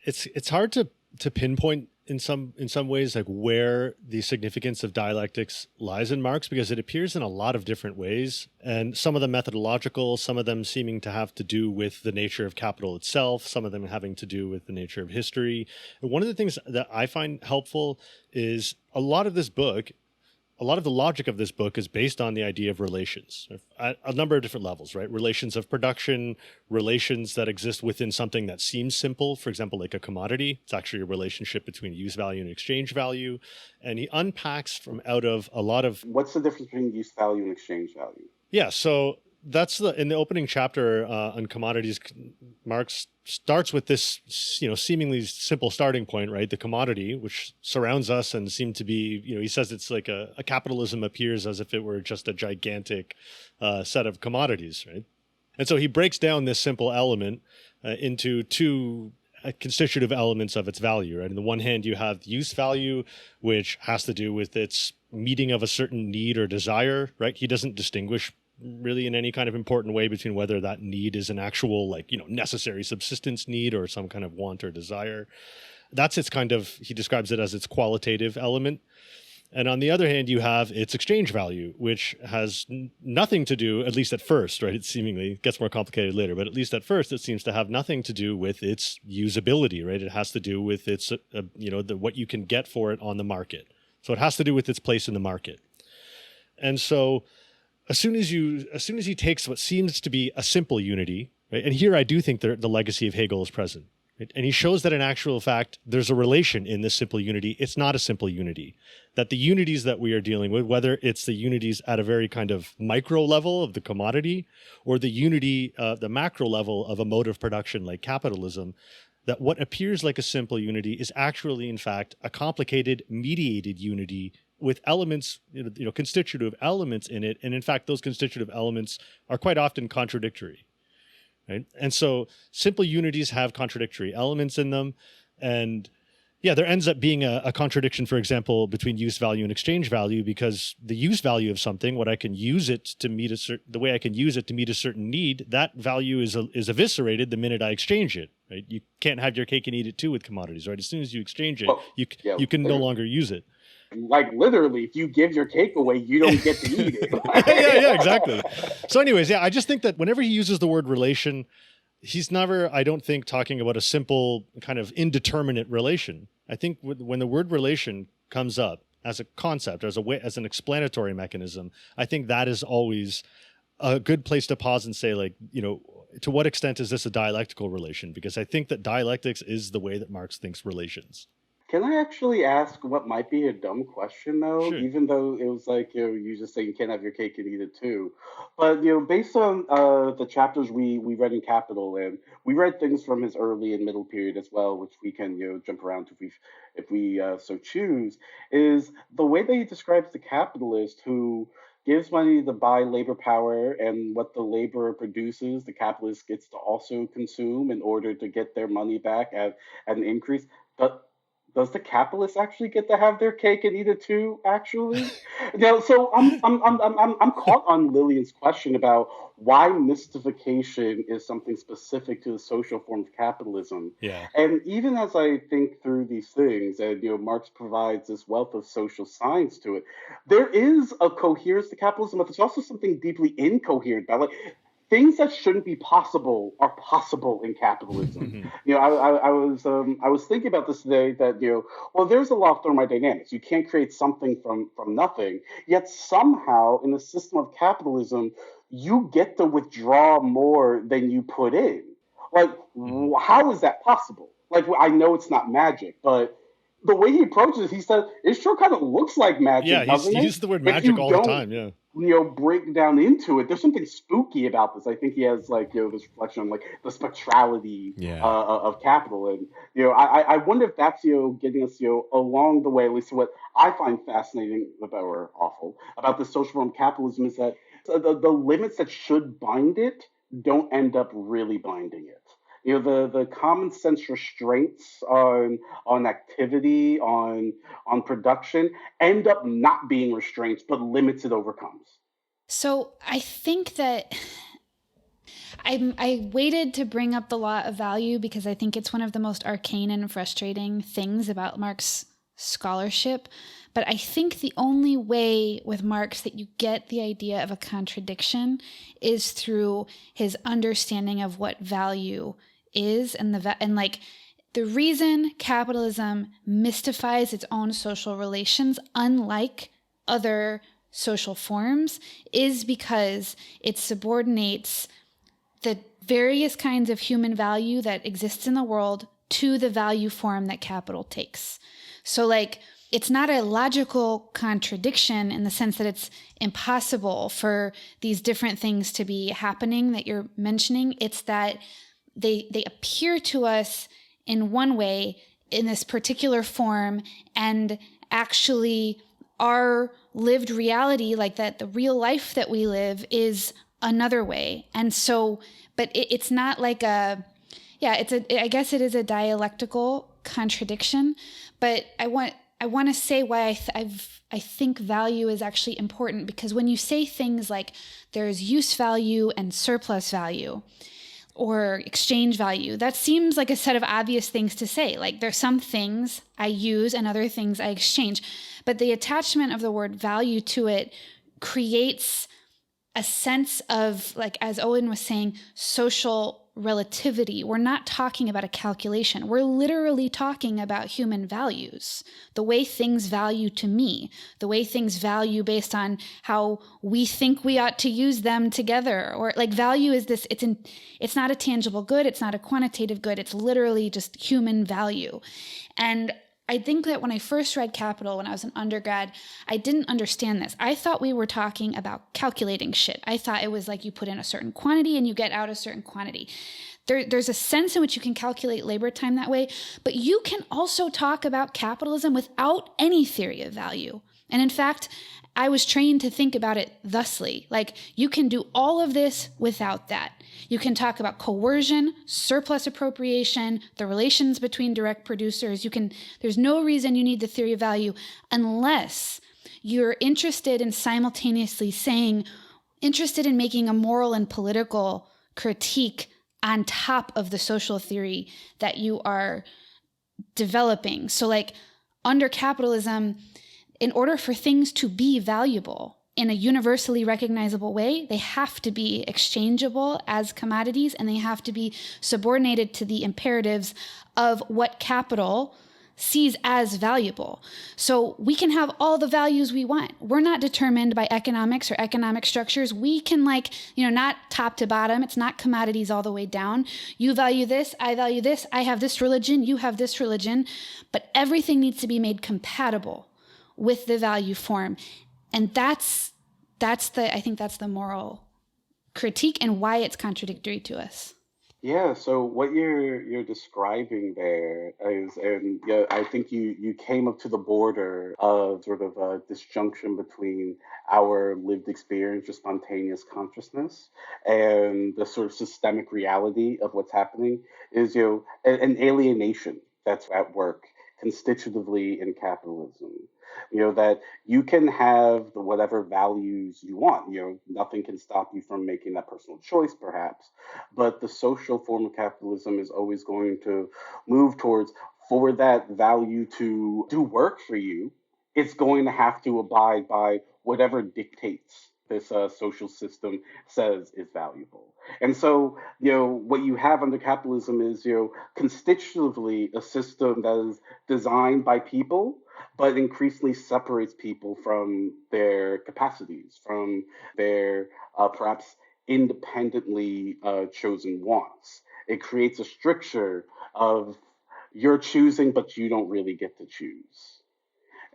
it's hard to pinpoint in some ways like where the significance of dialectics lies in Marx, because it appears in a lot of different ways, and some of them methodological, some of them seeming to have to do with the nature of capital itself, some of them having to do with the nature of history. And one of the things that I find helpful is a lot of the logic of this book is based on the idea of relations at a number of different levels, right? Relations of production, relations that exist within something that seems simple, for example, like a commodity. It's actually a relationship between use value and exchange value. And he unpacks from out of a lot of... What's the difference between use value and exchange value? Yeah, so that's in the opening chapter on commodities, Marx starts with this, seemingly simple starting point, right? The commodity, which surrounds us and seem to be, he says it's like a capitalism appears as if it were just a gigantic set of commodities, right? And so he breaks down this simple element into two constitutive elements of its value, right? On the one hand, you have use value, which has to do with its meeting of a certain need or desire, right? He doesn't distinguish really in any kind of important way between whether that need is an actual necessary subsistence need or some kind of want or desire. That's its kind of, he describes it as its qualitative element. And on the other hand, you have its exchange value, which has nothing to do, at least at first, right? It seemingly gets more complicated later, but at least at first, it seems to have nothing to do with its usability, right? It has to do with its, what you can get for it on the market. So it has to do with its place in the market. And so as soon as he takes what seems to be a simple unity, right? And here I do think the legacy of Hegel is present, right? And he shows that in actual fact, there's a relation in this simple unity. It's not a simple unity. That the unities that we are dealing with, whether it's the unities at a very kind of micro level of the commodity or the unity, the macro level of a mode of production like capitalism, that what appears like a simple unity is actually, in fact, a complicated mediated unity with elements, constitutive elements in it. And in fact, those constitutive elements are quite often contradictory, right? And so simple unities have contradictory elements in them. And yeah, there ends up being a contradiction, for example, between use value and exchange value, because the use value of something, what I can use it to meet the way I can use it to meet a certain need, that value is eviscerated the minute I exchange it, right? You can't have your cake and eat it too with commodities, right? As soon as you exchange it, you can no longer use it. Like literally, if you give your cake away, you don't get to eat it. yeah, exactly. So anyways, I just think that whenever he uses the word relation, he's never, I don't think, talking about a simple kind of indeterminate relation. I think when the word relation comes up as a concept, as an explanatory mechanism, I think that is always a good place to pause and say, to what extent is this a dialectical relation? Because I think that dialectics is the way that Marx thinks relations. Can I actually ask what might be a dumb question, though? Sure. Even though it was like, you just say you can't have your cake and eat it too. But, based on the chapters we read in Capital, and we read things from his early and middle period as well, which we can, jump around to if we so choose, is the way that he describes the capitalist who gives money to buy labor power, and what the laborer produces, the capitalist gets to also consume in order to get their money back at an increase. But does the capitalist actually get to have their cake and eat it too? Actually, so I'm caught on Lillian's question about why mystification is something specific to the social form of capitalism. Yeah. And even as I think through these things, and Marx provides this wealth of social science to it, there is a coherence to capitalism, but there's also something deeply incoherent about it. Things that shouldn't be possible are possible in capitalism. I was thinking about this today that there's a law of thermodynamics. You can't create something from nothing. Yet somehow in the system of capitalism, you get to withdraw more than you put in. How is that possible? I know it's not magic, but the way he approaches it, he said it sure kind of looks like magic. Yeah, he uses the word magic all the time. Yeah. Break down into it. There's something spooky about this. I think he has this reflection on the spectrality of capital, and I wonder if that's getting us along the way. At least what I find fascinating about the social form of capitalism is that the limits that should bind it don't end up really binding it. The common sense restraints on activity, on production, end up not being restraints, but limits it overcomes. So I think that I waited to bring up the law of value because I think it's one of the most arcane and frustrating things about Marx scholarship. But I think the only way with Marx that you get the idea of a contradiction is through his understanding of what value is, and the reason capitalism mystifies its own social relations, unlike other social forms, is because it subordinates the various kinds of human value that exists in the world to the value form that capital takes. So it's not a logical contradiction in the sense that it's impossible for these different things to be happening that you're mentioning. It's that they appear to us in one way, in this particular form, and actually our lived reality, like that, the real life that we live, is another way. And so, but it's not like I guess it is a dialectical contradiction, but I want to say why I think value is actually important, because when you say things like there's use value and surplus value, or exchange value, that seems like a set of obvious things to say. Like, there's some things I use and other things I exchange. But the attachment of the word value to it creates a sense of, like, as Owen was saying, social relativity. We're not talking about a calculation. We're literally talking about human values, the way things value to me, the way things value based on how we think we ought to use them together. Or like, value is this, it's not a tangible good. It's not a quantitative good. It's literally just human value. And I think that when I first read Capital when I was an undergrad, I didn't understand this. I thought we were talking about calculating shit. I thought it was like you put in a certain quantity and you get out a certain quantity. There's a sense in which you can calculate labor time that way, but you can also talk about capitalism without any theory of value. And in fact, I was trained to think about it thusly. Like, you can do all of this without that. You can talk about coercion, surplus appropriation, the relations between direct producers. There's no reason you need the theory of value unless you're interested in interested in making a moral and political critique on top of the social theory that you are developing. So like, under capitalism, in order for things to be valuable in a universally recognizable way, they have to be exchangeable as commodities, and they have to be subordinated to the imperatives of what capital sees as valuable. So we can have all the values we want. We're not determined by economics or economic structures. We can not top to bottom. It's not commodities all the way down. You value this, I value this, I have this religion, you have this religion, but everything needs to be made compatible with the value form. And I think that's the moral critique and why it's contradictory to us. Yeah, so what you're describing there is, and yeah, I think you came up to the border of sort of a disjunction between our lived experience or spontaneous consciousness and the sort of systemic reality of what's happening is, an alienation that's at work constitutively in capitalism. That you can have whatever values you want. Nothing can stop you from making that personal choice, perhaps. But the social form of capitalism is always going to move towards, for that value to do work for you, it's going to have to abide by whatever dictates this social system says is valuable. And so, what you have under capitalism is, constitutively a system that is designed by people, but increasingly separates people from their capacities, from their perhaps independently chosen wants. It creates a stricture of you're choosing, but you don't really get to choose.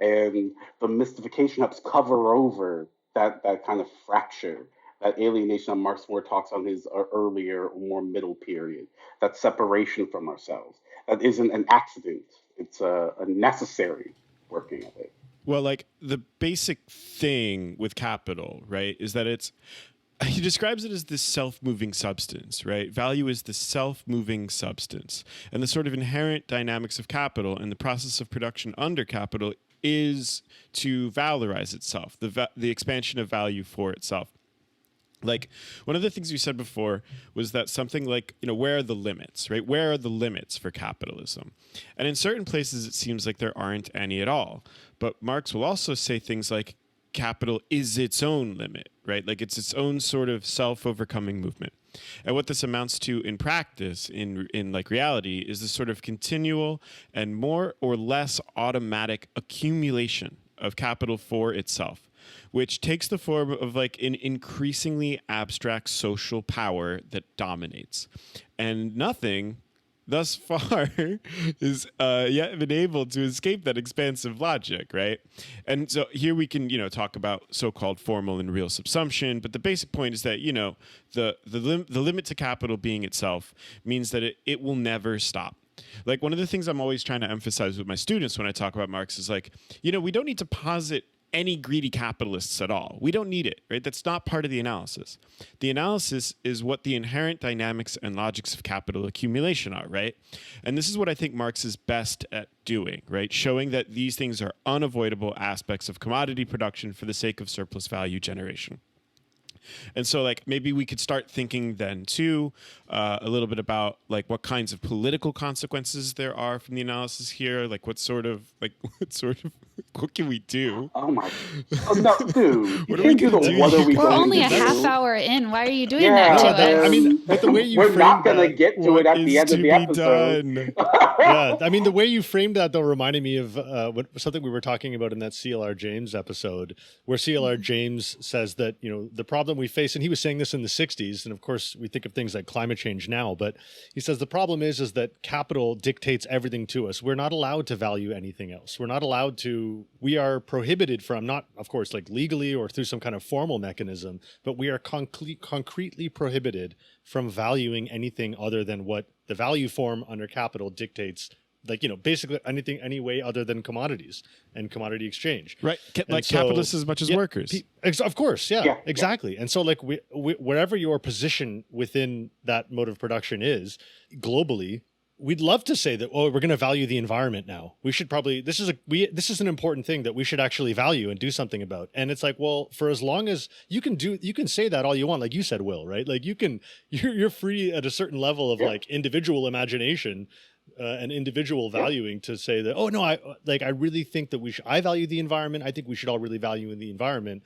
And the mystification helps cover over that kind of fracture, that alienation that Marx more talks on his earlier, more middle period, that separation from ourselves. That isn't an accident. It's a necessary working of it. Well, like, the basic thing with capital, right, is that he describes it as this self-moving substance, right? Value is the self-moving substance. And the sort of inherent dynamics of capital and the process of production under capital is to valorize itself, the expansion of value for itself. Like, one of the things you said before was that something like, where are the limits, right? Where are the limits for capitalism? And in certain places, it seems like there aren't any at all. But Marx will also say things like capital is its own limit, right? Like it's its own sort of self-overcoming movement. And what this amounts to in practice, in like reality, is this sort of continual and more or less automatic accumulation of capital for itself, which takes the form of like an increasingly abstract social power that dominates. And nothing thus far is yet been able to escape that expansive logic, right? And so here we can, talk about so-called formal and real subsumption, but the basic point is that, the limit to capital being itself means that it will never stop. Like, one of the things I'm always trying to emphasize with my students when I talk about Marx is like, we don't need to posit any greedy capitalists at all. We don't need it, right? That's not part of the analysis. The analysis is what the inherent dynamics and logics of capital accumulation are, right? And this is what I think Marx is best at doing, right? Showing that these things are unavoidable aspects of commodity production for the sake of surplus value generation. And so, like, maybe we could start thinking then too a little bit about like what kinds of political consequences there are from the analysis here. Like, what can we do? Oh my! Oh no, dude! You What are we can't do gonna the do? what are we We're going only to a do? half hour in. Why are you doing Yeah, that to us? I mean, but the way you we're not framed gonna that, get to What it at the is end of to the be episode. done? yeah, I mean, the way you framed that though reminded me of something we were talking about in that CLR-James episode, where CLR-James says that the problem we face, and he was saying this in the '60s, and of course we think of things like climate change now, but he says the problem is that capital dictates everything to us. We're not allowed to value anything else. We are prohibited from, not of course like legally or through some kind of formal mechanism, but we are concretely prohibited from valuing anything other than what the value form under capital dictates, like basically any way other than commodities and commodity exchange, Right, like so, capitalists as much as workers. of course, yeah, Yeah, exactly. And so like wherever your position within that mode of production is globally, we'd love to say that, we're going to value the environment now. We should probably, this is an important thing that we should actually value and do something about. And it's like, well, for as long as you can say that all you want, like you said, Will, right? Like you're free at a certain level of like individual imagination and individual valuing to say that, I really think that I value the environment. I think we should all really value in the environment.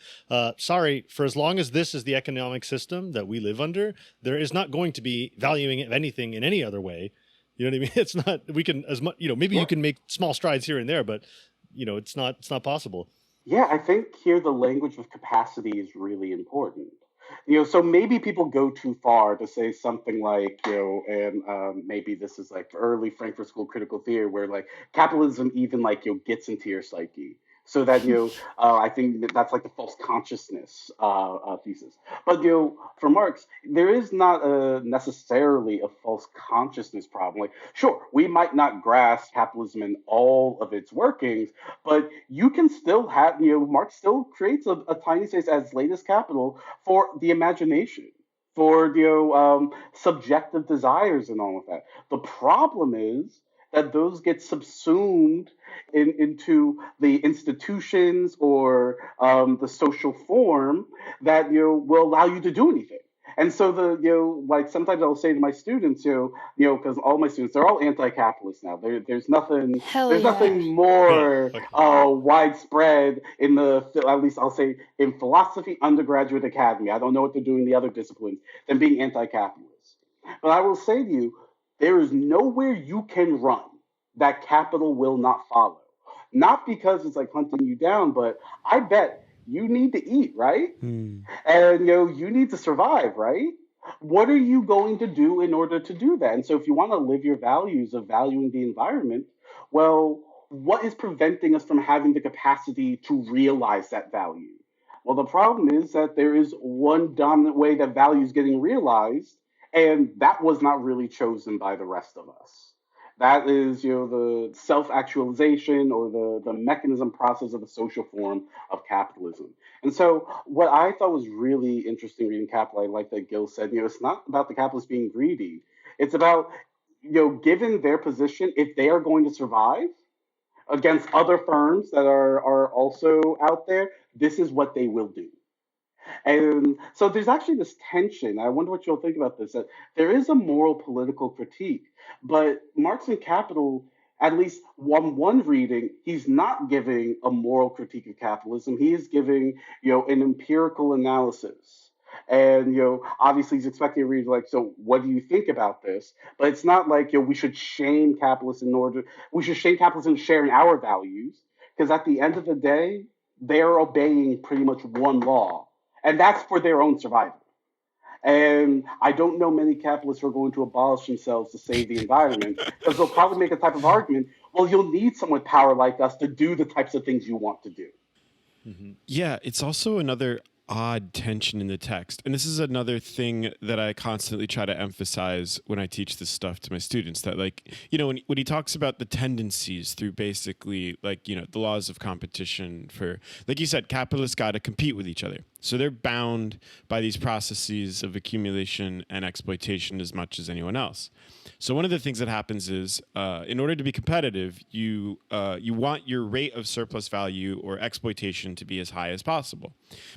Sorry, for as long as this is the economic system that we live under, there is not going to be valuing of anything in any other way. You know what I mean? It's not, we can as much, maybe you can make small strides here and there, but it's not possible. Yeah, I think here the language of capacity is really important. So maybe people go too far to say something like, and maybe this is like early Frankfurt School critical theory, where like capitalism even like gets into your psyche, so that I think that's like the false consciousness thesis. But for Marx, there is not necessarily a false consciousness problem. Like, sure, we might not grasp capitalism in all of its workings, but you can still have, Marx still creates a tiny space as late as Capital for the imagination, for subjective desires and all of that. The problem is that those get subsumed into the institutions or the social form that will allow you to do anything. And so like sometimes I'll say to my students, because all my students, they're all anti-capitalist now. There's nothing, more widespread in at least I'll say in philosophy undergraduate academy. I don't know what they're doing in the other disciplines than being anti-capitalist. But I will say to you, there is nowhere you can run that capital will not follow. Not because it's like hunting you down, but I bet you need to eat, right? And you need to survive, right? What are you going to do in order to do that? And so if you want to live your values of valuing the environment, well, what is preventing us from having the capacity to realize that value? Well, the problem is that there is one dominant way that value is getting realized, and that was not really chosen by the rest of us. That is, the self-actualization or the mechanism process of the social form of capitalism. And so what I thought was really interesting reading Capital, I like that Gil said, it's not about the capitalists being greedy. It's about, given their position, if they are going to survive against other firms that are also out there, this is what they will do. And so there's actually this tension. I wonder what you'll think about this. That there is a moral political critique, but Marx and Capital, at least one reading, he's not giving a moral critique of capitalism. He is giving, an empirical analysis. And obviously he's expecting a reader like, so what do you think about this? But it's not like we should shame capitalists we should shame capitalists in sharing our values, because at the end of the day, they're obeying pretty much one law, and that's for their own survival. And I don't know many capitalists who are going to abolish themselves to save the environment, because they'll probably make a type of argument, well, you'll need someone with power like us to do the types of things you want to do. Yeah, it's also another odd tension in the text. And this is another thing that I constantly try to emphasize when I teach this stuff to my students, that when he talks about the tendencies through basically the laws of competition for, like you said, capitalists got to compete with each other. So they're bound by these processes of accumulation and exploitation as much as anyone else. So one of the things that happens is, in order to be competitive, you want your rate of surplus value or exploitation to be as high as possible,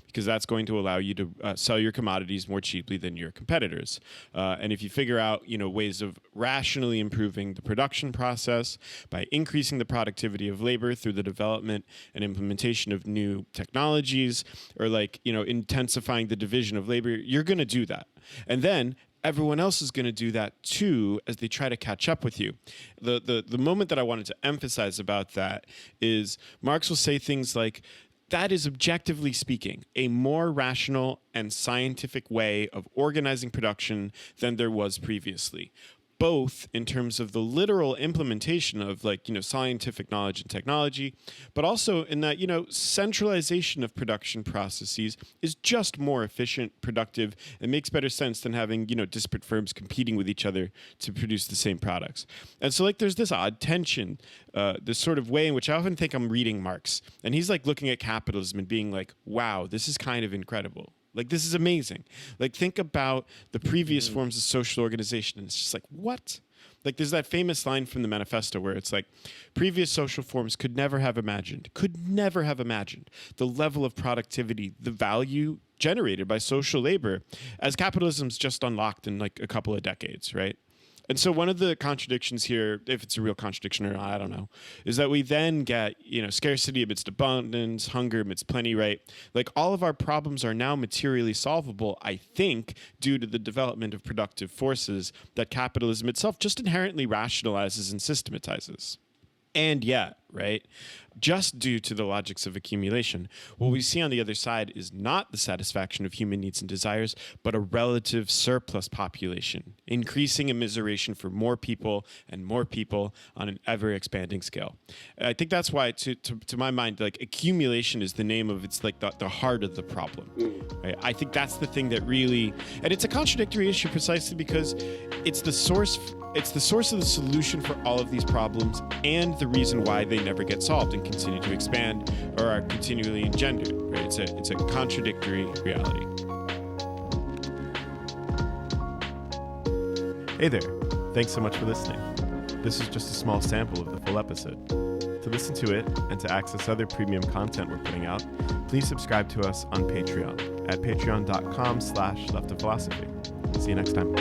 because that's going to allow you to sell your commodities more cheaply than your competitors. And if you figure out ways of rationally improving the production process by increasing the productivity of labor through the development and implementation of new technologies, or intensifying the division of labor, you're going to do that. And then everyone else is going to do that too as they try to catch up with you. The moment that I wanted to emphasize about that is Marx will say things like, that is, objectively speaking, a more rational and scientific way of organizing production than there was previously, both in terms of the literal implementation of scientific knowledge and technology, but also in that, centralization of production processes is just more efficient, productive, and makes better sense than having, disparate firms competing with each other to produce the same products. And so there's this odd tension, this sort of way in which I often think I'm reading Marx, and he's looking at capitalism and being like, wow, this is kind of incredible. This is amazing. Think about the previous forms of social organization, and it's just what? There's that famous line from the manifesto where it's previous social forms could never have imagined the level of productivity, the value generated by social labor as capitalism's just unlocked in a couple of decades, right? And so one of the contradictions here, if it's a real contradiction or not, I don't know, is that we then get, scarcity amidst abundance, hunger amidst plenty, right? All of our problems are now materially solvable, I think, due to the development of productive forces that capitalism itself just inherently rationalizes and systematizes. And yet, right, just due to the logics of accumulation, what we see on the other side is not the satisfaction of human needs and desires, but a relative surplus population, increasing immiseration for more people and more people on an ever-expanding scale. I think that's why, to my mind, accumulation is the name of, it's the heart of the problem. Right? I think that's the thing that really, and it's a contradictory issue precisely because it's the source of the solution for all of these problems and the reason why they never get solved and continue to expand or are continually engendered. Right? It's a contradictory reality. Hey there. Thanks so much for listening. This is just a small sample of the full episode. To listen to it and to access other premium content we're putting out, please subscribe to us on Patreon at patreon.com/leftofphilosophy. See you next time.